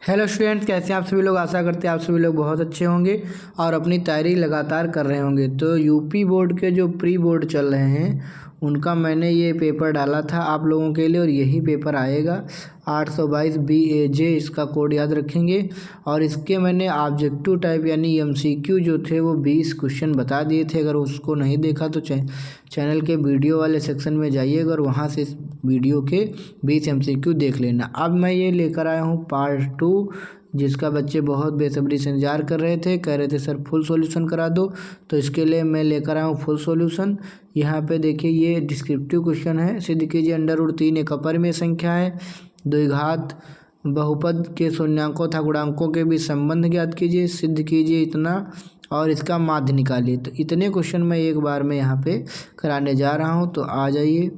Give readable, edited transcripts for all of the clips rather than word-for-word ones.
Hello students, कैसे हैं आप सभी लोग। आशा करते हैं आप सभी लोग बहुत अच्छे होंगे और अपनी तैयारी लगातार कर रहे होंगे। तो यूपी बोर्ड के जो प्री बोर्ड चल रहे हैं उनका मैंने ये पेपर डाला था आप लोगों के लिए और यही पेपर आएगा 822 BAJ, इसका कोड याद रखेंगे। और इसके मैंने ऑब्जेक्टिव टाइप यानी MCQ जो थे वो 20 क्वेश्चन बता दिए थे। अगर उसको नहीं देखा तो चैनल के वीडियो वाले सेक्शन में जाइएगा और वहाँ से इस वीडियो के 20 MCQ देख लेना। अब मैं ये लेकर आया हूँ पार्ट 2, जिसका बच्चे बहुत बेसब्री से इंतजार कर रहे थे, कह रहे थे सर फुल सॉल्यूशन करा दो। तो इसके लिए मैं लेकर आया हूँ फुल सॉल्यूशन। यहाँ पे देखिए ये डिस्क्रिप्टिव क्वेश्चन है। सिद्ध कीजिए √3 एक अपरिमेय संख्या है। द्विघात बहुपद के शून्यांकों तथा गुणांकों के बीच संबंध ज्ञात कीजिए। सिद्ध कीजिए इतना और इसका माध्य निकालिए। तो इतने क्वेश्चन मैं एक बार में यहाँ पे कराने जा रहा हूँ। तो आ जाइए,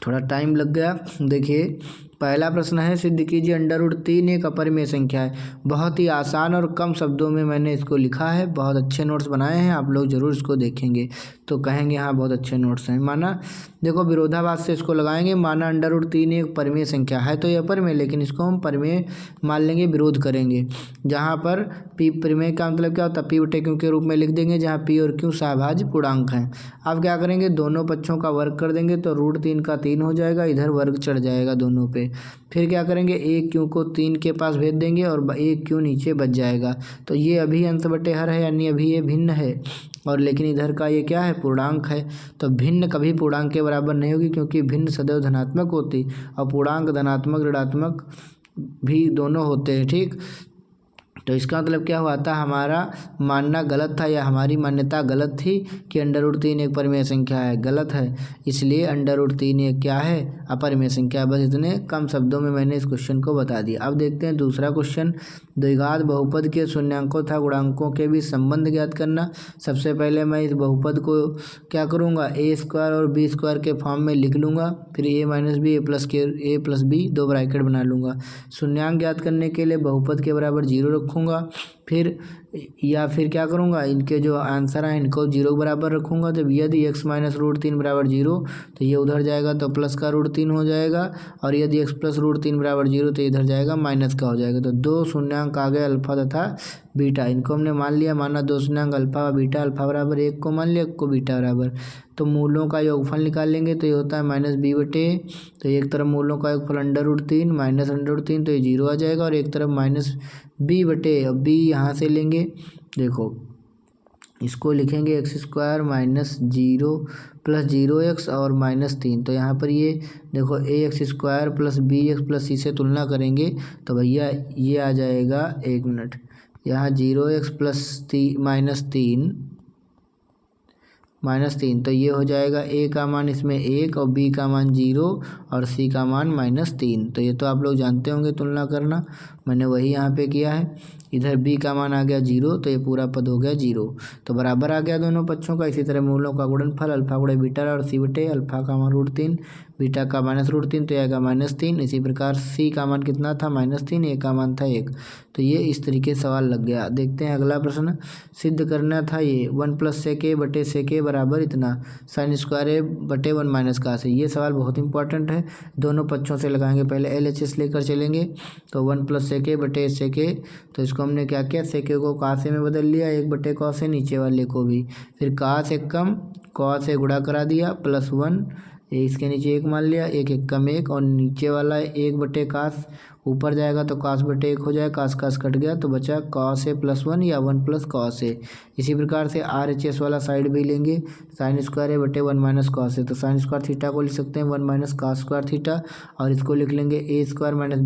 थोड़ा टाइम लग गया। देखिए पहला प्रश्न है, सिद्ध कीजिए √3 एक अपरिमेय संख्या है। बहुत ही आसान और कम शब्दों में मैंने इसको लिखा है। बहुत अच्छे नोट्स बनाए हैं, आप लोग ज़रूर इसको देखेंगे तो कहेंगे हाँ बहुत अच्छे नोट्स हैं। माना देखो विरोधाभास से इसको लगाएंगे। माना √3 एक परिमेय संख्या है, तो ये अपरिमेय, लेकिन इसको हम परिमेय मान लेंगे, विरोध करेंगे। जहाँ पर पी परिमेय का मतलब क्या होता है, P/Q के रूप में लिख देंगे, जहाँ P और Q सहभाज्य पूर्णांक हैं। अब क्या करेंगे, दोनों पक्षों का वर्ग कर देंगे तो √3 का 3 हो जाएगा, इधर वर्ग चढ़ जाएगा दोनों पे। फिर क्या करेंगे, एक क्यू को 3 के पास भेज देंगे और एक क्यू नीचे बच जाएगा। तो ये अभी अंश बटे हर है, यानी अभी ये भिन्न है। और लेकिन इधर का ये क्या है, पूर्णांक है। तो भिन्न कभी पूर्णांक के बराबर नहीं होगी, क्योंकि भिन्न सदैव धनात्मक होती और पूर्णांक धनात्मक ऋणात्मक भी दोनों होते हैं। ठीक, तो इसका मतलब क्या हुआ था, हमारा मानना गलत था या हमारी मान्यता गलत थी कि √3 एक परिमेय संख्या है, गलत है। इसलिए √3 एक क्या है, अपरिमेय संख्या। बस इतने कम शब्दों में मैंने इस क्वेश्चन को बता दिया। अब देखते हैं दूसरा क्वेश्चन। द्विघात बहुपद के शून्यांकों तथा गुणांकों के बीच संबंध ज्ञात करना। सबसे पहले मैं इस बहुपद को क्या करूँगा, a² और b² के फॉर्म में लिख लूँगा। फिर a-b दो ब्रैकेट बना लूँगा। शून्यांक ज्ञात करने के लिए बहुपद के बराबर 0 रखूँगा। फिर क्या करूँगा, इनके जो आंसर हैं इनको 0 बराबर रखूँगा। जब यदि x - √3 बराबर 0 तो ये उधर जाएगा तो प्लस का √3 हो जाएगा, और यदि x + √3 बराबर 0 तो इधर जाएगा माइनस का हो जाएगा। तो दो शून्यांक आ गए अल्फा तथा बीटा, इनको हमने मान लिया। माना दो शून्यांक अल्फा व बीटा, अल्फा बराबर 1 को मान लिया, 1 को बीटा बराबर। तो मूलों का योगफल निकालेंगे तो ये होता है -b/। तो एक तरफ मूलों का योगफल √3 माइनस √3, तो ये 0 आ जाएगा। और एक तरफ -b/, अब b यहाँ से लेंगे। देखो इसको लिखेंगे x² - 0 + 0x और -3। तो यहाँ पर ये देखो ax² + bx + c से तुलना करेंगे तो भैया ये आ जाएगा, 1 मिनट, यहाँ 0x + -3, तो ये हो जाएगा a का मान इसमें 1 और b का मान 0 और c का मान -3। तो ये तो आप लोग जानते होंगे तुलना करना, मैंने वही यहाँ पे किया है। इधर b का मान आ गया 0, तो ये पूरा पद हो गया 0, तो बराबर आ गया दोनों पक्षों का। इसी तरह मूलों का गुणनफल अल्फा × बीटा और c/, अल्फा का मान √3, बीटा का -√3 तो आएगा -3। इसी प्रकार c का मान कितना था, -3, a का मान था 1। तो ये इस तरीके से सवाल लग गया। देखते हैं अगला प्रश्न। सिद्ध करना था ये 1 + sec बराबर इतना, sin² a/1 - cos a। ये सवाल बहुत इंपॉर्टेंट है, दोनों पक्षों से लगाएंगे। पहले LHS लेकर चलेंगे तो 1 + sec/sec, तो इसको हमने क्या किया, sec को cos a में बदल लिया, 1/cos a, नीचे वाले को भी। फिर cos 1 कम cos a गुणा करा दिया +1, इसके नीचे 1 मान लिया, 1 1 कम 1, और नीचे वाला 1/cos ऊपर जाएगा तो cos/1 हो जाएगा, cos कट गया तो बचा cos a + 1 या 1 + cos a। इसी प्रकार से RHS वाला साइड भी लेंगे, sin² a/1 - cos a। तो sin² थीटा को लिख सकते हैं 1 - cos² थीटा, और इसको लिख लेंगे a² -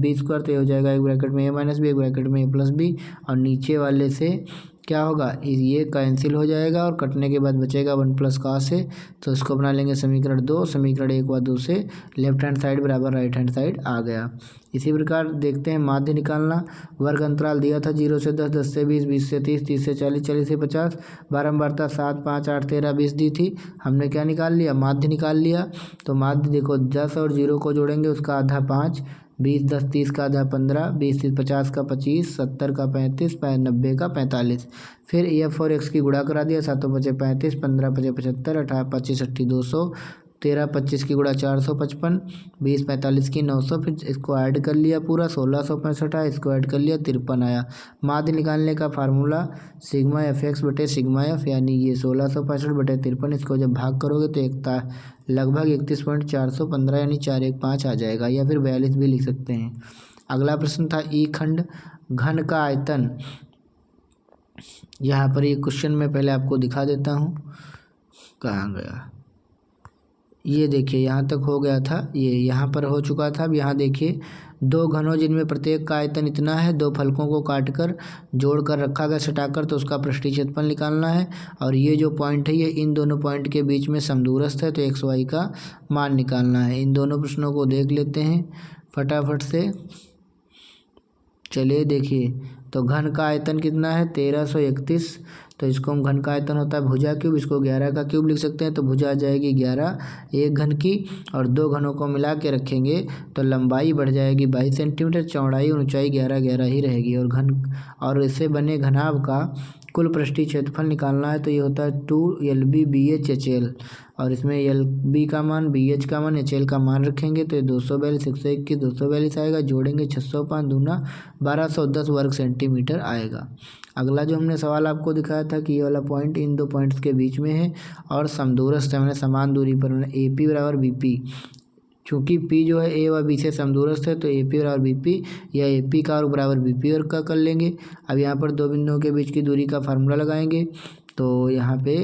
b², तो ये हो जाएगा एक ब्रैकेट में a - b, एक ब्रैकेट में a + b, और नीचे वाले से क्या होगा, ये कैंसिल हो जाएगा और कटने के बाद बचेगा 1 + cos a। तो इसको बना लेंगे समीकरण 2। समीकरण 1 व 2 से लेफ्ट हैंड साइड बराबर राइट हैंड साइड आ गया। इसी प्रकार देखते हैं माध्य निकालना। वर्ग अंतराल दिया था 0 से 10, 10 से 20, 20 से 30, 30 से 40, 40 से 50। बारंबारता 7, 5, 8, 13, 20 दी थी, हमने क्या निकाल लिया, माध्य निकाल लिया। तो माध्य देखो 10 और 0 को जोड़ेंगे, उसका आधा 5, 20 10 30 का आधा 15, 20 30 50 का 25, 70 का 35, 90 का 45। फिर f और x की गुणा करा दिया, 7 × 5 = 35, 15 × 5 = 75, 18 × 25 = 200, 13 25 की गुणा 455, 20 45 की 900, फिर इसको ऐड कर लिया पूरा 1665 आया, इसको ऐड कर लिया 53 आया। माध्य निकालने का फार्मूला सिग्मा एफ एक्स बटे सिग्मा एफ, यानी ये 1665 बटे 53, इसको जब भाग करोगे तो लगभग 31.415 यानी 415 आ जाएगा, या फिर 42 भी लिख सकते हैं। अगला प्रश्न था ई खंड घन का आयतन। यहाँ पर ये क्वेश्चन मैं पहले आपको दिखा देता हूँ, कहाँ गया, ये देखिए यहाँ तक हो गया था, ये यहाँ पर हो चुका था। अब यहाँ देखिए दो घनों जिनमें प्रत्येक का आयतन इतना है, दो फलकों को काटकर जोड़ कर रखा गया सटाकर, तो उसका पृष्ठीय क्षेत्रफल निकालना है। और ये जो पॉइंट है ये इन दोनों पॉइंट के बीच में समदूरस्थ है, तो एक्स वाई का मान निकालना है। इन दोनों प्रश्नों को देख लेते हैं फटाफट से। चलिए देखिए, तो घन का आयतन कितना है 1331, तो इसको हम घन का आयतन होता है भुजा क्यूब, इसको 11 का क्यूब लिख सकते हैं। तो भुजा आ जाएगी 11 एक घन की, और दो घनों को मिला के रखेंगे तो लंबाई बढ़ जाएगी 22 सेंटीमीटर, चौड़ाई और ऊंचाई 11 ही रहेगी। और इससे बने घनाभ का कुल पृष्ठीय क्षेत्रफल निकालना है, तो ये होता है 2 LB/BH/HL, और इसमें LB का मान, BH का मान, HL का मान रखेंगे तो ये 242 121 242 आएगा, जोड़ेंगे 605 दूना 1210 वर्ग सेंटीमीटर आएगा। अगला जो हमने सवाल आपको दिखाया था कि ये वाला पॉइंट इन दो पॉइंट्स के बीच में है और समदूरस्थ है, मैंने समान दूरी पर, मैंने AP बराबर BP, चूँकि P जो है A व B से समदूरस्थ है तो AP बराबर BP या AP का और बराबर BP और का कर लेंगे। अब यहाँ पर दो बिंदुओं के बीच की दूरी का फार्मूला लगाएंगे, तो यहाँ पे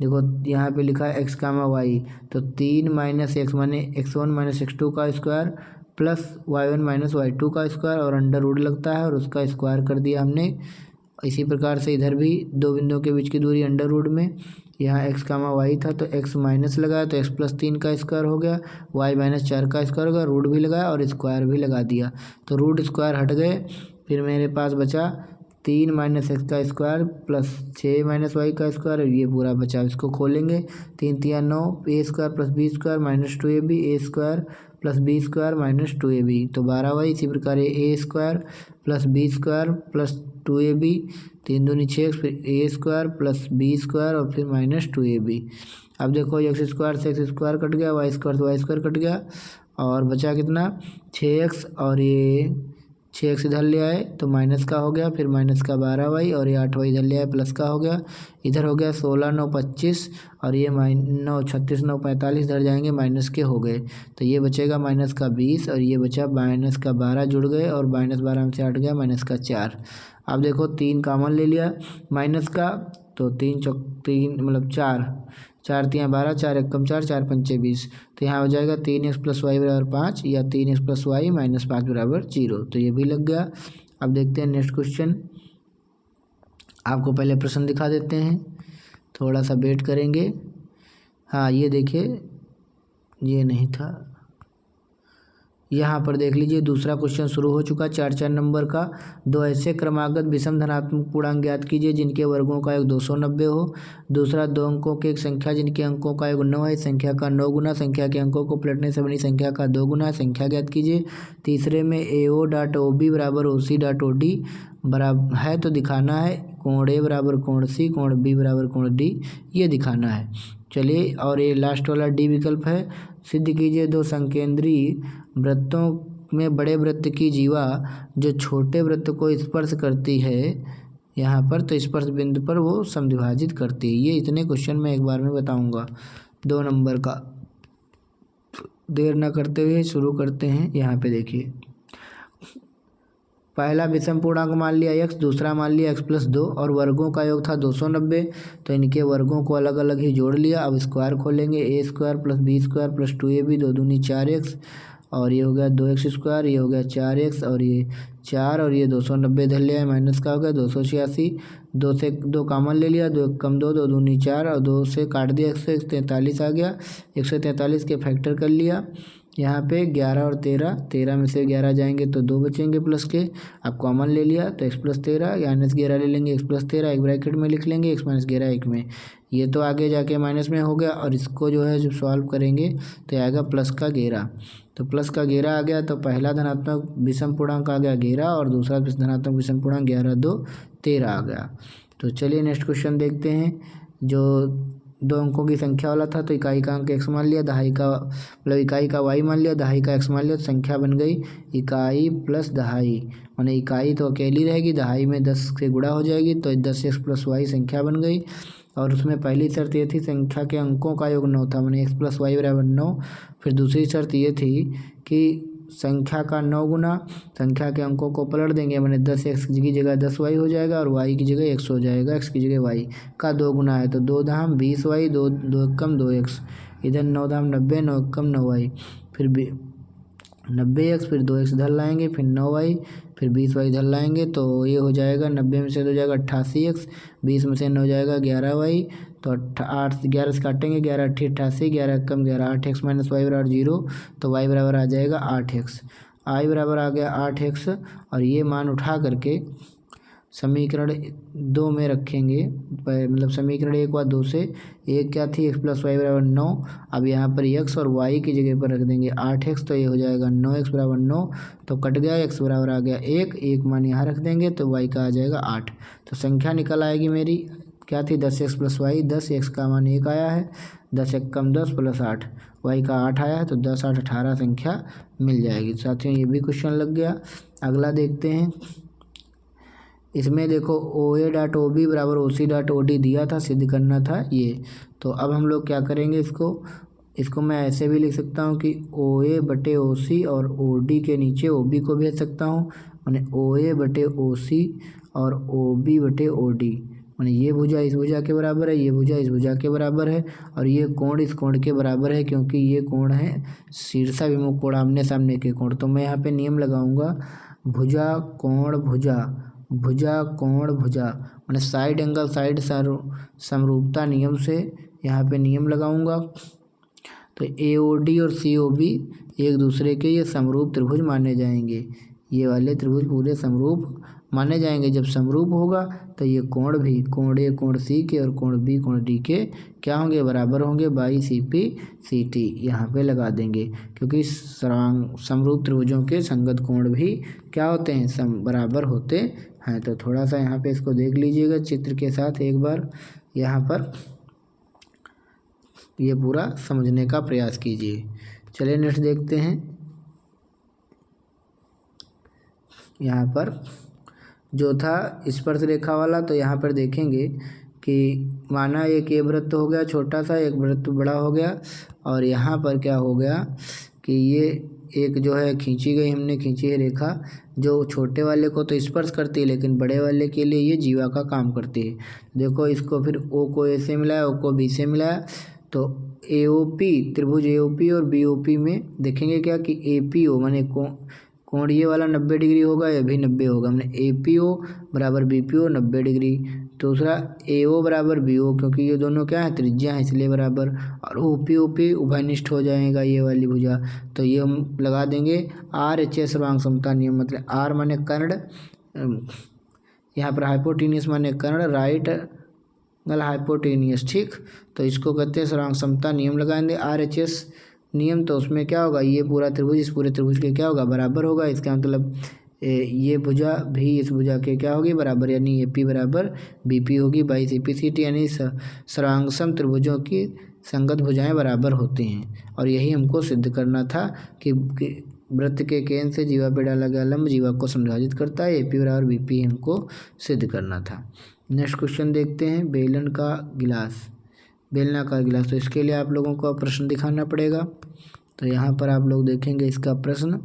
देखो, यहाँ पे लिखा है x, y, तो 3 - x माने x1 - x2 का स्क्वायर प्लस y1 - y2 का स्क्वायर, और अंडर रूट लगता है और उसका स्क्वायर कर दिया हमने। इसी प्रकार से इधर भी दो बिंदुओं के बीच की दूरी अंडर रूट में, यहाँ x, y था तो x माइनस लगाया तो x + 3 का स्क्वायर हो गया, y - 4 का स्क्वायर होगा, रूट भी लगाया और स्क्वायर भी लगा दिया, तो रूट स्क्वायर हट गए। फिर मेरे पास बचा 3 - x का स्क्वायर प्लस 6 - y का स्क्वायर, और ये पूरा बचा। इसको खोलेंगे, 3 × 3 = 9, a² + b² - 2ab, a² + b² - 2ab, तो 12y। इसी प्रकार a² + b² + 2ab, 3 दूनी 6, फिर a² + b² और फिर -2ab। अब देखो x² से x² कट गया, y² से y² कट गया, और बचा कितना 6x, और ये 6x इधर ले आए तो माइनस का हो गया, फिर माइनस का 12y, और ये 8y इधर ले आए प्लस का हो गया, इधर हो गया 16 9 25, और ये -9 36 9 45 इधर जाएंगे माइनस के हो गए, तो ये बचेगा माइनस का 20, और ये बचा माइनस का 12 जुड़ गए, और -12 में से 8 गया माइनस का 4। अब देखो 3 कॉमन ले लिया माइनस का, तो 3 चौक 3 मतलब 4 4 × 3 = 12, 4 × 1 = 4, 4 × 5 = 20, तो यहाँ हो जाएगा 3x + y = 5 या 3x + y - 5 = 0, तो ये भी लग गया। अब देखते हैं नेक्स्ट क्वेश्चन, आपको पहले प्रश्न दिखा देते हैं, थोड़ा सा वेट करेंगे। हाँ ये देखिए, ये नहीं था, यहाँ पर देख लीजिए दूसरा क्वेश्चन शुरू हो चुका 4 नंबर का। दो ऐसे क्रमागत विषम धनात्मक पूर्णांक ज्ञात कीजिए जिनके वर्गों का योग 290 हो। दूसरा, दो अंकों की एक संख्या जिनके अंकों का योग 9 है, संख्या का 9 गुना संख्या के अंकों को पलटने से बनी संख्या का 2 गुना संख्या ज्ञात कीजिए। तीसरे में AO.OB = OC.OD बराबर है तो दिखाना है, कोण A बराबर कोण C, कोण B बराबर कोण D, ये दिखाना है। चलिए, और ये लास्ट वाला D विकल्प है। सिद्ध कीजिए दो संकेंद्री वृत्तों में बड़े वृत्त की जीवा जो छोटे वृत्त को स्पर्श करती है, यहाँ पर तो स्पर्श बिंदु पर वो समद्विभाजित करती है। ये इतने क्वेश्चन मैं एक बार में बताऊंगा 2 नंबर का। देर न करते हुए शुरू करते हैं। यहाँ पे देखिए, पहला विषम पूर्णांक मान लिया x, दूसरा मान लिया x + 2, और वर्गों का योग था 290, तो इनके वर्गों को अलग अलग ही जोड़ लिया। अब स्क्वायर खोलेंगे, a² + b² + 2ab, 2 दूनी 4x, और ये हो गया 2x², ये हो गया 4x, और ये 4, और ये 290 इधर ले आए माइनस का हो गया 286, 2 से 2 कॉमन ले लिया, 2 × 2 2 दूनी 4, और 2 से काट दिया 143 आ गया, 143 के फैक्टर कर लिया। यहाँ पे 11 और 13 में से 11 जाएंगे तो 2 बचेंगे प्लस के, अब कॉमन ले लिया तो x + 13 -11 ले लेंगे, x + 13 एक ब्रैकेट में लिख लेंगे, x - 11 एक में, ये तो आगे जाके माइनस में हो गया। और इसको जो है जब सॉल्व करेंगे तो आएगा प्लस का 11, तो प्लस का 11 आ गया, तो पहला धनात्मक विषम पूर्णांक आ गया 11 और दूसरा धनात्मक विषम पूर्णांक 11 2 13 आ गया। तो चलिए नेक्स्ट क्वेश्चन देखते हैं। जो 2 अंकों की संख्या वाला था, तो इकाई का अंक x मान लिया, दहाई का मतलब इकाई का y मान लिया, दहाई का x मान लिया, तो संख्या बन गई इकाई प्लस दहाई। माने इकाई तो अकेली रहेगी, दहाई में 10 से गुणा हो जाएगी, तो 10x प्लस वाई संख्या बन गई। और उसमें पहली शर्त ये थी संख्या के अंकों का योग 9 था, माने x प्लस वाई बराबर 9। फिर दूसरी शर्त ये थी कि संख्या का 9 गुना संख्या के अंकों को पलट देंगे, माने 10x की जगह 10y हो जाएगा और y की जगह x हो जाएगा, x की जगह y का 2 गुना है तो 2 धाम 20y, 2 2 कम 2x, इधर 9 धाम 90, 9 कम 9y, फिर 90x, फिर 2x इधर लाएंगे, फिर 9y, फिर 20y इधर लाएंगे, तो ये हो जाएगा 90 में से हो जाएगा 88x, 20 में से 9 हो जाएगा 11y, तो 8 11 से काटेंगे, 11 8 88, 11 कम 11 8x माइनस वाई बराबर 0, तो y बराबर आ जाएगा 8x, i बराबर आ गया 8x। और ये मान उठा करके समीकरण 2 में रखेंगे, मतलब समीकरण 1 व 2 से, एक क्या थी x प्लस वाई बराबर 9, अब यहाँ पर x और y की जगह पर रख देंगे 8x, तो ये हो जाएगा 9x बराबर 9, तो कट गया, x बराबर आ गया 1, एक मान यहाँ रख देंगे तो y का आ जाएगा 8। तो संख्या निकल आएगी मेरी क्या थी 10x प्लस वाई, 10x का मान 1 आया है, 10 1 कम 10 प्लस 8, y का 8 आया है, तो 10 8 18 संख्या मिल जाएगी। साथियों ये भी क्वेश्चन लग गया। अगला देखते हैं, इसमें देखो OA.OB बराबर OC.OD दिया था, सिद्ध करना था ये। तो अब हम लोग क्या करेंगे, इसको मैं ऐसे भी लिख सकता हूँ कि OA बटे OC और OD के नीचे OB को भेज सकता हूँ, माने OA बटे OC और OB बटे OD, माने ये भुजा इस भुजा के बराबर है, ये भुजा इस भुजा के बराबर है, और ये कोण इस कोण के बराबर है, क्योंकि ये कोण है शीर्षाभिमुख कोण, आमने सामने के कोण। तो मैं यहाँ पे नियम लगाऊंगा, भुजा कोण भुजा, भुजा कोण भुजा, माने साइड एंगल साइड समरूपता नियम से यहाँ पे नियम लगाऊंगा। तो AOD और COB एक दूसरे के ये समरूप त्रिभुज माने जाएंगे, ये वाले त्रिभुज पूरे समरूप माने जाएंगे। जब समरूप होगा तो ये कोण भी, कोण A कोण C के और कोण B कोण D के क्या होंगे, बराबर होंगे, बाई CP CT यहाँ पे लगा देंगे, क्योंकि समरूप त्रिभुजों के संगत कोण भी क्या होते हैं, बराबर होते हैं। तो थोड़ा सा यहाँ पे इसको देख लीजिएगा चित्र के साथ एक बार, यहाँ पर ये पूरा समझने का प्रयास कीजिए। चलिए नेक्स्ट देखते हैं, यहाँ पर जो था स्पर्श रेखा वाला, तो यहाँ पर देखेंगे कि माना एक ये वृत्त हो गया छोटा सा, एक वृत्त बड़ा हो गया, और यहाँ पर क्या हो गया कि ये एक जो है खींची गई, हमने खींची है रेखा, जो छोटे वाले को तो स्पर्श करती है, लेकिन बड़े वाले के लिए ये जीवा का काम करती है। देखो इसको फिर O को A से मिलाया, O को B से मिलाया, तो AOP त्रिभुज AOP और BOP में देखेंगे क्या कि APO माने कोण ये वाला 90 डिग्री होगा, ये भी 90 होगा, मैंने APO बराबर BPO 90 डिग्री। दूसरा AO बराबर BO, क्योंकि ये दोनों क्या है त्रिज्या है इसलिए बराबर, और OP उभयनिष्ठ हो जाएगा ये वाली भुजा, तो ये हम लगा देंगे RHS सर्वांग समता नियम, मतलब R माने कर्ण, यहाँ पर हाइपोटेनियस माने कर्ण, राइट एंगल हाइपोटेनियस, ठीक, तो इसको कहते हैं सर्वांग समता नियम लगाएंगे RHS नियम। तो उसमें क्या होगा, ये पूरा त्रिभुज इस पूरे त्रिभुज के क्या होगा, बराबर होगा। इसका मतलब ये भुजा भी इस भुजा के क्या होगी, बराबर, यानी AP बराबर BP होगी बाई CP CT, यानी सर्वांगसम त्रिभुजों की संगत भुजाएं बराबर होती हैं। और यही हमको सिद्ध करना था कि वृत्त के केंद्र से जीवा पे डाला गया लंब जीवा को संभाजित करता है, AP बराबर BP हमको सिद्ध करना था। नेक्स्ट क्वेश्चन देखते हैं, बेलनाकार गिलास, तो इसके लिए आप लोगों को प्रश्न दिखाना पड़ेगा। तो यहाँ पर आप लोग देखेंगे इसका प्रश्न,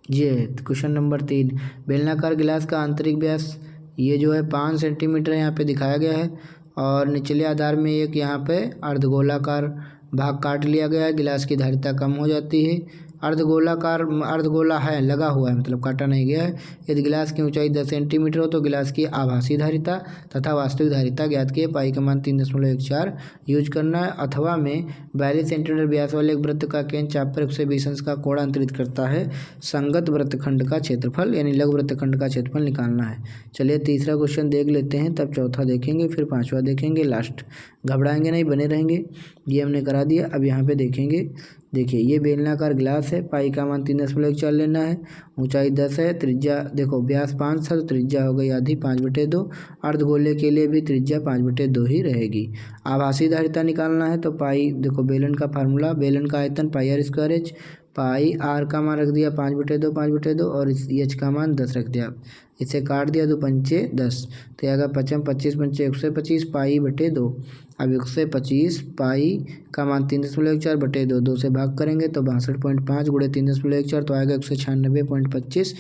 ये क्वेश्चन नंबर 3, बेलनाकार गिलास का आंतरिक व्यास ये जो है 5 सेंटीमीटर यहाँ पे दिखाया गया है, और निचले आधार में एक यहाँ पे अर्धगोलाकार भाग काट लिया गया है, गिलास की धारिता कम हो जाती है। अर्धगोला है, लगा हुआ है, मतलब काटा नहीं गया है। यदि गिलास की ऊंचाई 10 सेंटीमीटर हो तो गिलास की आभासी धारिता तथा वास्तविक धारिता ज्ञात किए, पाई का मान 3.14 यूज करना है। अथवा में 42 सेंटीमीटर व्यास वाले एक वृत्त का केंद्र चाप पर 120 अंश का कोण अंतरित करता है, संगत वृत्तखंड का क्षेत्रफल यानी लघु वृत्तखंड का क्षेत्रफल निकालना है। चलिए तीसरा क्वेश्चन देख लेते हैं, तब चौथा देखेंगे, फिर पाँचवा देखेंगे, लास्ट घबराएंगे नहीं, बने रहेंगे। ये हमने करा दिया। अब यहाँ पे देखेंगे, देखिए ये बेलनाकार गिलास है, पाई का मान 3.4 लेना है, ऊंचाई 10 है, त्रिज्या देखो व्यास 5 था तो त्रिज्या हो गई आधी 5/2। अर्धगोले के लिए भी त्रिज्या 5/2 ही रहेगी। आभासी धारिता निकालना है तो पाई देखो बेलन का फार्मूला, बेलन का आयतन pi r square h, pi r का मान रख दिया 5/2 और इस एच का मान 10 रख दिया। इसे काट दिया, 2 पंचे 10, तो आएगा 25 पंचे 125 पाई/2। अब 125 पाई का मान 3.4/2, 2 से भाग करेंगे तो 62.5 गुणे 3.4 तो आएगा 196.25।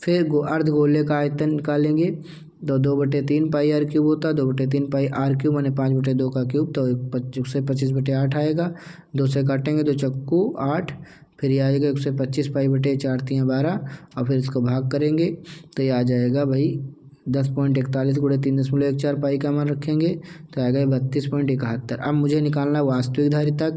फिर अर्धगोले का आयतन निकालेंगे तो 2/3 पाई आर क्यूब होता है, 2/3 पाई आर क्यूब माने 5/2 का क्यूब, तो 125/8 आएगा। 2 से काटेंगे तो चक्कू 8, फिर ये आएगा 125 पाई/4 × 12 और फिर इसको भाग करेंगे तो ये आ जाएगा भाई 10.41 गुणे 3.4 पाई का मान रखेंगे तो आएगा 32.71। अब मुझे निकालना वास्तविक धारिता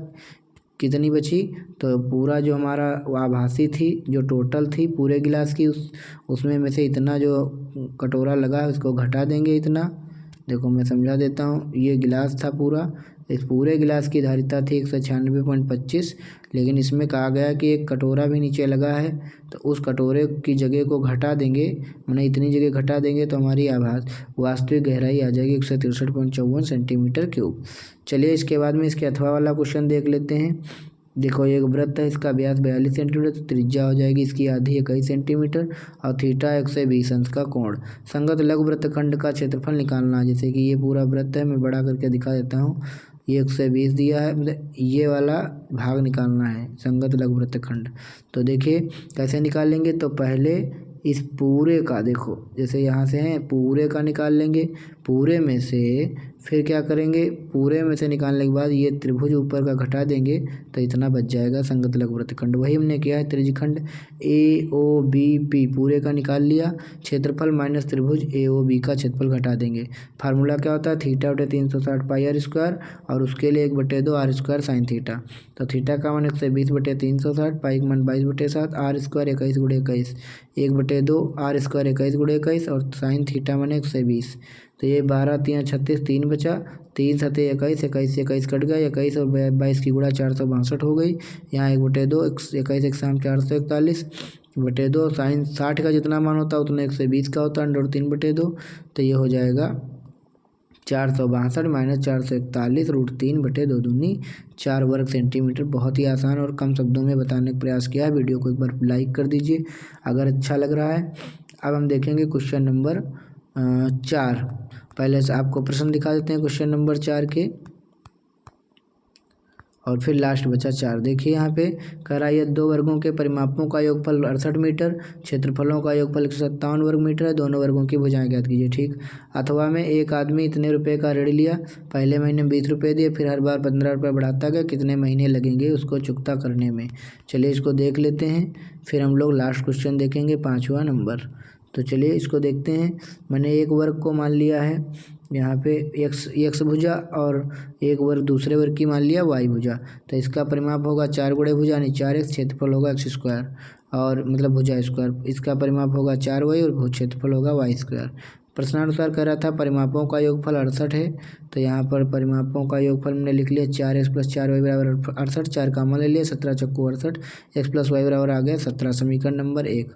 कितनी बची, तो पूरा जो हमारा आभासी थी जो टोटल थी पूरे गिलास की उसमें में से इतना जो कटोरा लगा है उसको घटा देंगे इतना। देखो मैं समझा देता हूँ, ये गिलास था पूरा, इस पूरे गिलास की धारिता थी 196.25, लेकिन इसमें कहा गया कि एक कटोरा भी नीचे लगा है तो उस कटोरे की जगह को घटा देंगे, मैंने इतनी जगह घटा देंगे तो हमारी वास्तविक गहराई आ जाएगी 163.54 सेंटीमीटर क्यूब। चलिए इसके बाद में इसके अथवा वाला क्वेश्चन देख लेते हैं। देखो एक वृत्त है, इसका व्यास 42 सेंटीमीटर, तो त्रिज्या हो जाएगी इसकी आधी 21 सेंटीमीटर और थीटा 120 अंश का कोण। संगत लघु वृत्तखंड का क्षेत्रफल निकालना। जैसे कि ये पूरा वृत्त है, मैं बड़ा करके दिखा देता हूँ, ये 120 दिया है, मतलब ये वाला भाग निकालना है संगत लघु वृत्तखंड। तो देखिए कैसे निकालेंगे, तो पहले इस पूरे का देखो जैसे यहाँ से है पूरे का निकाल लेंगे, पूरे में से फिर क्या करेंगे, पूरे में से निकालने के बाद ये त्रिभुज ऊपर का घटा देंगे तो इतना बच जाएगा संगत लघु वृत्तखंड। वही हमने किया है, त्रिज्यखंड AOBP पूरे का निकाल लिया, क्षेत्रफल माइनस त्रिभुज AOB का क्षेत्रफल घटा देंगे। फार्मूला क्या होता है, θ/360 पाई आर स्क्वायर और उसके लिए 1/2 आर स्क्वायर साइन थीटा। तो थीटा का मान 120/360, पाई का मान 22/7, आर स्क्वायर 21 गुणे 21, 1/2 आर स्क्वायर 21 गुणे 21 और साइन थीटा माने 120। तो ये 12 3 36 3 बचा, 3 7 21, 21 से 21 कट गया, 21 और 22 की गुणा 462 हो गई। यहाँ 1/2 21 1 शाम 441/2 साइन 60 का जितना मान होता है उतना 120 का होता है, √3/2, तो ये हो जाएगा 462 माइनस 441 √3/2 दूनी 4 वर्ग सेंटीमीटर। बहुत ही आसान और कम शब्दों में बताने का प्रयास किया है। वीडियो को एक बार लाइक कर दीजिए अगर अच्छा लग रहा है। अब हम देखेंगे क्वेश्चन नंबर 4। पहले से आपको प्रश्न दिखा देते हैं क्वेश्चन नंबर 4 के, और फिर लास्ट बचा 4। देखिए यहाँ पे कह रहा है ये 2 वर्गों के परिमापों का योगफल 68 मीटर, क्षेत्रफलों का योगफल 157 वर्ग मीटर है, दोनों वर्गों की भुजाएं ज्ञात कीजिए। ठीक, अथवा में एक आदमी इतने रुपए का ऋण लिया, पहले महीने में 20 रुपये दिए, फिर हर बार 15 रुपये बढ़ाता गया, कितने महीने लगेंगे उसको चुकता करने में। चलिए इसको देख लेते हैं, फिर हम लोग लास्ट क्वेश्चन देखेंगे 5वां नंबर। तो चलिए इसको देखते हैं। मैंने एक वर्ग को मान लिया है यहाँ पे x भुजा और एक वर्ग दूसरे वर्ग की मान लिया y भुजा, तो इसका परिमाप होगा 4 गुणे भुजा यानी 4x, क्षेत्रफल होगा x स्क्वायर और मतलब भुजा स्क्वायर, इसका परिमाप होगा 4y और भुज क्षेत्रफल होगा y स्क्वायर। प्रश्नानुसार कह रहा था परिमापों का योगफल 68 है, तो यहाँ पर परिमापों का योगफल हमने लिख लिया 4x + 4y = 68, 4 कॉमन ले लिया, 17 चक्कू 68, x + y बराबर आ गया 17, समीकरण नंबर 1।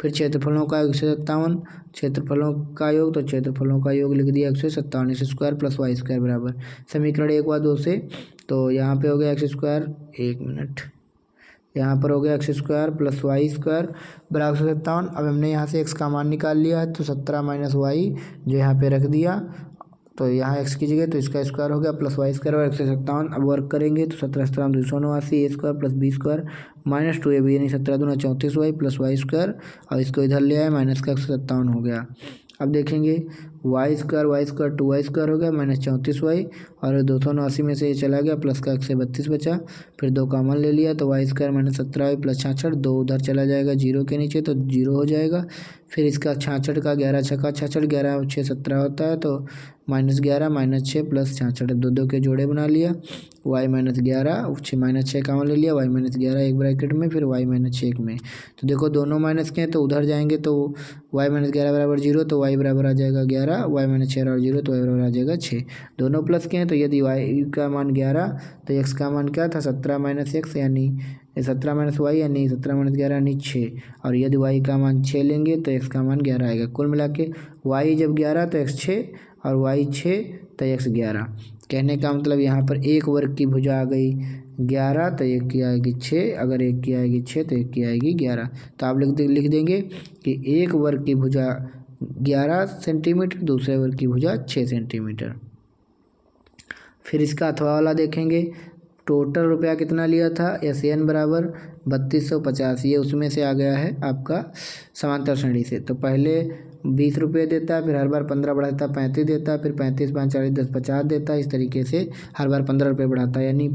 फिर क्षेत्रफलों का योग 157, क्षेत्रफलों का योग, तो क्षेत्रफलों का योग लिख दिया 157 x स्क्वायर + y स्क्वायर बराबर समीकरण 1 व 2 से, तो यहाँ पे हो गया x स्क्वायर, 1 मिनट, यहाँ पर हो गया x स्क्वायर + y स्क्वायर बराबर 157। अब हमने यहाँ से x का मान निकाल लिया है तो 17 - y जो यहाँ पे रख दिया, तो यहाँ x की जगह तो इसका स्क्वायर हो गया + y स्क्वायर और 157। अब वर्क करेंगे तो 17 × 17 = 279, a square + b square -2ab यानी 17 दूना 34y + y स्क्वायर और इसको इधर ले आए माइनस का 157 हो गया। अब देखेंगे y स्क्वायर 2y स्क्वायर हो गया -34y और 279 में से ये चला गया, प्लस का 132 बचा, फिर 2 कॉमन ले लिया तो y स्क्वायर -17y + 66, 2 उधर चला जाएगा 0 के नीचे तो 0 हो जाएगा। फिर इसका 66 का 11 छक्का 66, 11 और 6 17 होता है, तो -11 -6 + 66, दो दो के जोड़े बना लिया। y -11 -6 कॉमन ले लिया, y -11 एक ब्रैकेट में, फिर y -1 में। तो देखो दोनों माइनस के हैं तो उधर जाएंगे तो y -11 बराबर 0, तो y बराबर आ जाएगा 11, y -6 बराबर 0 तो y बराबर आ जाएगा 6। दोनों प्लस के हैं तो यदि y का मान 11 तो x का मान क्या था 17 - x यानी 17 - y यानी 17 - 11 यानी 6, और यदि y का मान 6 लेंगे तो x का मान 11 आएगा। कुल मिला के y जब 11 तो x 6 और y 6 तो x 11। कहने का मतलब यहाँ पर एक वर्ग की भुजा आ गई 11 तो एक की आएगी 6, अगर एक की आएगी 6 तो एक की आएगी 11। तो आप लिख देंगे कि एक वर्ग की भुजा 11 सेंटीमीटर, दूसरे वर्ग की भुजा 6 सेंटीमीटर। फिर इसका अथवा वाला देखेंगे। टोटल रुपया कितना लिया था, SN बराबर 3250, ये उसमें से आ गया है आपका समांतर श्रेणी से। तो पहले 20 रुपये देता है, फिर हर बार 15 बढ़ाता है 35 देता है, फिर 35 5 40 10 50 देता है। इस तरीके से हर बार 15 रुपये बढ़ाता है, यानी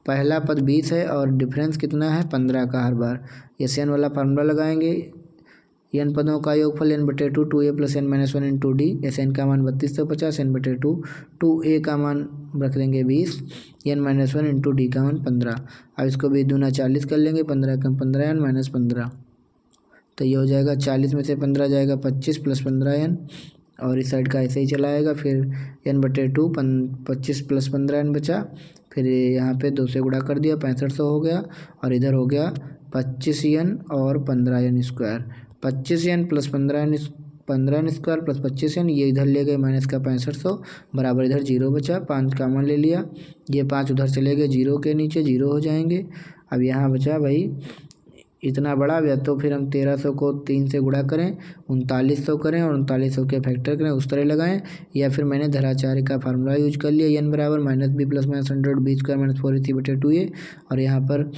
पहला पद 20 है और डिफरेंस कितना है 15 का हर बार। SN वाला फार्मूला लगाएंगे, n पदों का योगफल n/2 2a + n-1 × d। SN का मान 3250, n/2 2a का मान रख देंगे 20, n-1 × d का मान 15। अब इसको 20 दूना 40 कर लेंगे, 15 कम 15 n -15, तो ये हो जाएगा 40 में से 15 जाएगा 25 + 15 n, और इस साइड का ऐसे ही चलाएगा। फिर n/2 25 + 15 n बचा, फिर यहाँ पे 2 से गुणा कर दिया 6500 हो गया, और इधर हो गया 25 n और 15 n square. 25 n + 15 n square + 25 n, ये इधर ले गए माइनस का 6500 बराबर इधर 0 बचा, 5 कॉमन ले लिया, ये 5 उधर चले गए 0 के नीचे 0 हो जाएंगे। अब यहाँ बचा भाई इतना बड़ा हुआ, तो फिर हम 1300 को 3 से गुणा करें 3900 करें और 3900 के फैक्टर करें, उस तरह लगाएं। या फिर मैंने धराचार्य का फार्मूला यूज कर लिया, n बराबर -b + -100 b² - 4ac/2a, और यहाँ पर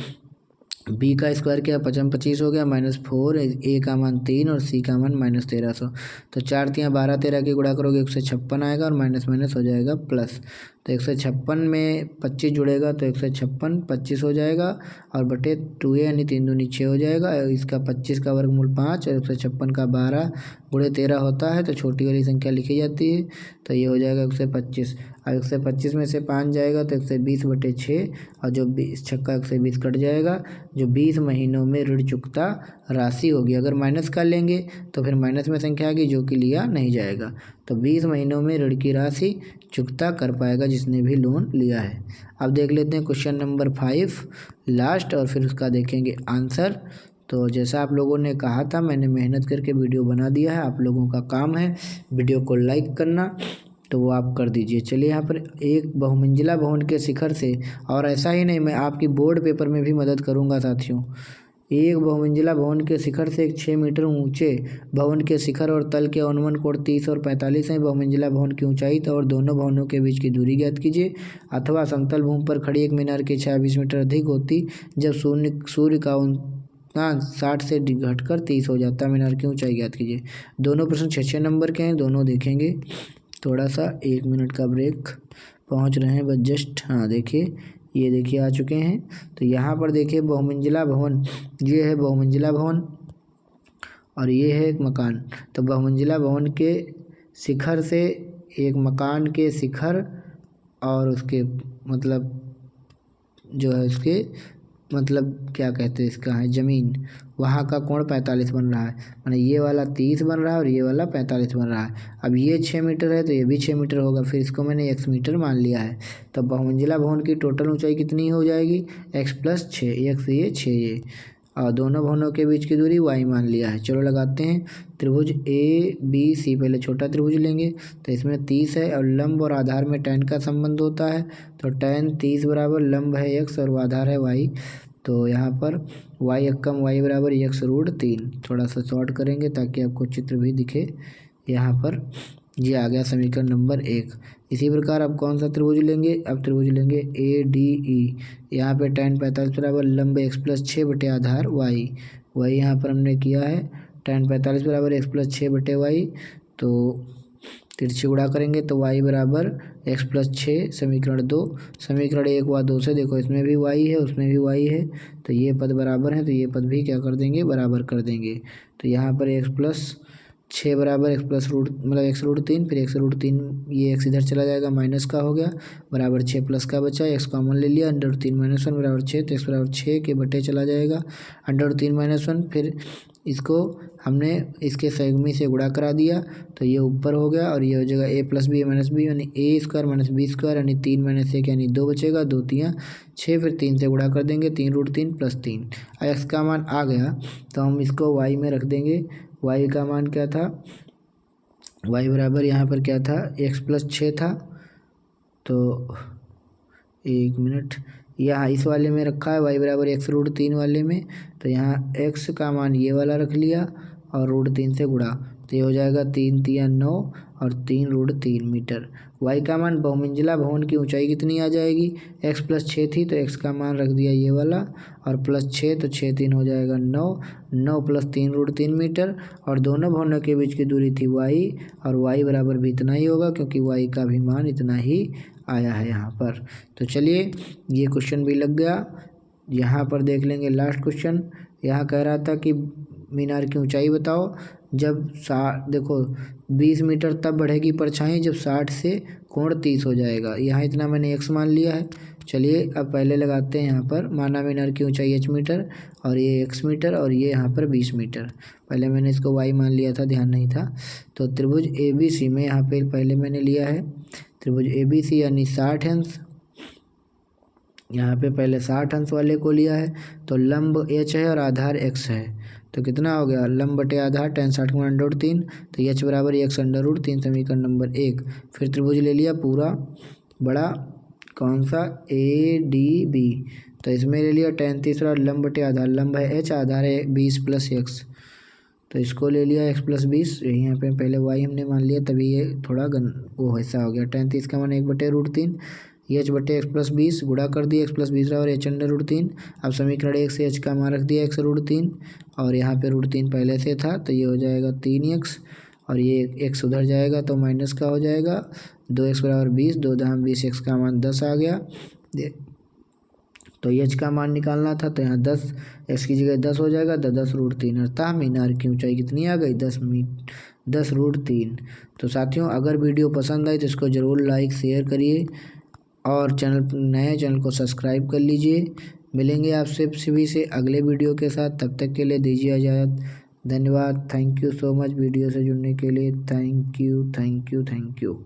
b का स्क्वायर किया 25 हो गया, -4, a का मान 3 और c का मान -1300। तो 4 × 12 13 की गुणा करोगे 156 आएगा, और माइनस माइनस हो जाएगा प्लस। तो 156 में 25 जुड़ेगा तो 156 25 हो जाएगा, और बटे 2a यानी 3 दूनी 6 हो जाएगा। इसका 25 का वर्गमूल 5 और 156 का 12 गुणे 13 होता है, तो छोटी वाली संख्या लिखी जाती है। तो ये हो जाएगा 125। अब 125 में से 5 जाएगा तो 120/6, और जो 20 छक्का 120 कट जाएगा, जो 20 महीनों में ऋण चुकता राशि होगी। अगर माइनस कर लेंगे तो फिर माइनस में संख्या आएगी जो कि लिया नहीं जाएगा। तो 20 महीनों में ऋण की राशि चुकता कर पाएगा जिसने भी लोन लिया है। अब देख लेते हैं क्वेश्चन नंबर 5 लास्ट, और फिर उसका देखेंगे आंसर। तो जैसा आप लोगों ने कहा था, मैंने मेहनत करके वीडियो बना दिया है। आप लोगों का काम है वीडियो को लाइक करना, तो वो आप कर दीजिए। चलिए यहाँ पर एक बहुमंजिला भवन के शिखर से, और ऐसा ही नहीं, मैं आपकी बोर्ड पेपर में भी मदद करूँगा साथियों। एक बहुमंजिला भवन के शिखर से एक 6 मीटर ऊंचे भवन के शिखर और तल के अनुमान कोण 30 और 45 है। बहुमंजिला भवन की ऊंचाई और दोनों भवनों के बीच की दूरी ज्ञात कीजिए। अथवा समतल भूमि पर खड़ी एक मीनार की छाया 20 मीटर अधिक होती जब सूर्य का 60 से घटकर 30 हो जाता। मीनार की ऊंचाई ज्ञात कीजिए। दोनों प्रश्न 6 नंबर के हैं, दोनों देखेंगे। थोड़ा सा 1 मिनट का ब्रेक, पहुंच रहे हैं बस जस्ट। हाँ देखिए, ये देखिए आ चुके हैं। तो यहाँ पर देखिए बहुमंजिला भवन, ये है बहुमंजिला भवन और ये है एक मकान। तो बहुमंजिला भवन के शिखर से एक मकान के शिखर और उसके मतलब जो है उसके मतलब क्या कहते हैं इसका है ज़मीन, वहाँ का कोण 45 बन रहा है। माने ये वाला 30 बन रहा है और ये वाला 45 बन रहा है। अब ये 6 मीटर है तो ये भी 6 मीटर होगा, फिर इसको मैंने x मीटर मान लिया है। तो बहुमंजिला भवन की टोटल ऊंचाई कितनी हो जाएगी, x + 6, x ये 6 ये, और दोनों भवनों के बीच की दूरी y मान लिया है। चलो लगाते हैं। त्रिभुज ABC, पहले छोटा त्रिभुज लेंगे तो इसमें 30 है और लंब और आधार में tan का संबंध होता है। तो tan 30 बराबर लंब है x और आधार है y। तो यहाँ पर y = y बराबर x√3। थोड़ा सा शॉर्ट करेंगे ताकि आपको चित्र भी दिखे। यहाँ पर ये आ गया समीकरण नंबर 1। इसी प्रकार अब कौन सा त्रिभुज लेंगे, अब त्रिभुज लेंगे ADE। यहाँ पे tan 45 बराबर लंब x + 6 बटे आधार y, वही यहाँ पर हमने किया है। tan 45 बराबर x + 6 बटे y, तो तिरछी गुणा करेंगे तो y बराबर x + 6, समीकरण 2। समीकरण 1 व 2 से देखो इसमें भी y है उसमें भी y है, तो ये पद बराबर है, तो ये पद भी क्या कर देंगे, बराबर कर देंगे। तो यहाँ पर x + 6 बराबर एक्स प्लस रूट मतलब एक्स रूट 3, फिर एक्स रूट 3 ये एक्स इधर चला जाएगा माइनस का हो गया बराबर 6 प्लस का बचा, एक्स कॉमन ले लिया, अंडर रूट 3 माइनस 1 बराबर 6, तो एक्स बराबर 6 के बटे चला जाएगा अंडर रूट 3 माइनस 1, फिर इसको हमने इसके संयुग्मी से गुणा करा दिया तो ये ऊपर हो गया और ये हो जाएगा ए प्लस बी माइनस बी यानी ए स्क्वायर माइनस बी स्क्वायर यानी 3 माइनस 1 यानी 2 बचेगा, 2 3 6, फिर 3 से गुणा कर देंगे 3 रूट 3 प्लस 3। एक्स का मान आ गया तो हम इसको वाई में रख देंगे। वाई का मान क्या था, वाई बराबर यहाँ पर क्या था एक्स प्लस 6 था, तो 1 मिनट यहाँ इस वाले में रखा है वाई बराबर एक्स रूट 3 वाले में, तो यहाँ एक्स का मान ये वाला रख लिया और रूट 3 से गुणा, तो ये हो जाएगा 3 3 9 और 3 रूट 3 मीटर। वाई का मान बहुमंजिला भवन की ऊंचाई कितनी आ जाएगी, एक्स प्लस 6 थी तो एक्स का मान रख दिया ये वाला और प्लस 6 तो 6 3 हो जाएगा 9, 9 प्लस 3 रूट 3 मीटर और दोनों भवनों के बीच की दूरी थी वाई और वाई बराबर भी इतना ही होगा क्योंकि वाई का भी मान इतना ही आया है यहाँ पर। तो चलिए ये क्वेश्चन भी लग गया। यहाँ पर देख लेंगे लास्ट क्वेश्चन। यहाँ कह रहा था कि मीनार की ऊंचाई बताओ जब देखो 20 मीटर तब बढ़ेगी परछाई जब 60 से कोण 30 हो जाएगा। यहाँ इतना मैंने x मान लिया है। चलिए अब पहले लगाते हैं यहाँ पर माना मीनार की ऊंचाई h मीटर और ये x मीटर और ये यहाँ पर 20 मीटर। पहले मैंने इसको y मान लिया था, ध्यान नहीं था। तो त्रिभुज ABC में यहाँ पे पहले मैंने लिया है त्रिभुज ABC यानी 60 अंश, यहाँ पे पहले 60 अंश वाले को लिया है तो लंब h है और आधार x है, तो कितना हो गया लंब बटे आधार tan 60 का अंडर रूट 3, तो h बराबर x अंडर रूट 3 समीकरण नंबर 1। फिर त्रिभुज ले लिया पूरा बड़ा कौन सा ADB, तो इसमें ले लिया tan तीसरा लंब बटे आधार, लंब है h आधार है 20 प्लस x, तो इसको ले लिया x प्लस 20, यही यहाँ पे पहले y हमने मान लिया तभी ये थोड़ा वो ऐसा हो गया। tan 30 का मान 1 बटे रूट 3 एच बटे एक्स प्लस 20 गुणा कर दिया एक्स प्लस 20 और एच अंडर रूट 3। अब समीकरण 1 से एच का मान रख दिया एक्स रूट 3 और यहाँ पे रूट 3 पहले से था तो ये हो जाएगा 3x और ये x उधर जाएगा तो माइनस का हो जाएगा 2x बराबर 20, 2 दाम 20, x का मान 10 आ गया। तो एच का मान निकालना था तो यहाँ 10 x की जगह 10 हो जाएगा, तो 10 रूट 3 अर्थात मीनार की ऊंचाई कितनी आ गई 10 रूट 3। तो साथियों अगर वीडियो पसंद आए तो इसको ज़रूर लाइक शेयर करिए और नए चैनल को सब्सक्राइब कर लीजिए। मिलेंगे आपसे सभी से अगले वीडियो के साथ, तब तक के लिए दीजिए इजाज़त। धन्यवाद, thank you so much video से जुड़ने के लिए। Thank you.